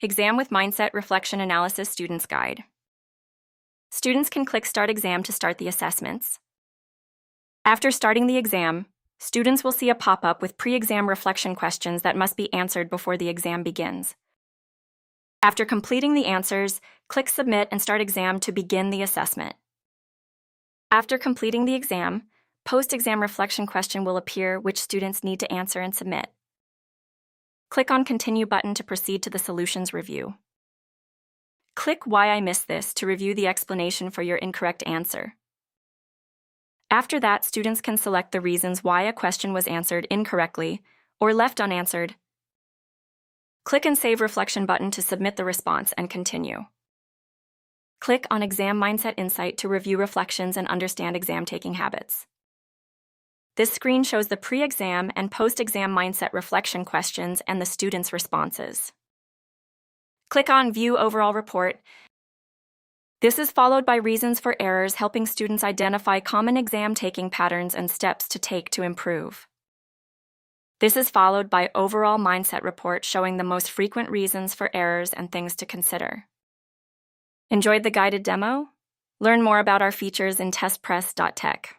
Exam with Mindset Reflection Analysis Students Guide. Students can click Start Exam to start the assessments. After starting the exam, students will see a pop-up with pre-exam reflection questions that must be answered before the exam begins. After completing the answers, click Submit and Start Exam to begin the assessment. After completing the exam, post-exam reflection question will appear which students need to answer and submit. Click on Continue button to proceed to the solutions review. Click Why I Missed This to review the explanation for your incorrect answer. After that, students can select the reasons why a question was answered incorrectly or left unanswered. Click and Save Reflection button to submit the response and continue. Click on Exam Mindset Insight to review reflections and understand exam-taking habits. This screen shows the pre-exam and post-exam mindset reflection questions and the students' responses. Click on View Overall Report. This is followed by reasons for errors, helping students identify common exam-taking patterns and steps to take to improve. This is followed by Overall Mindset Report, showing the most frequent reasons for errors and things to consider. Enjoyed the guided demo? Learn more about our features in testpress.tech.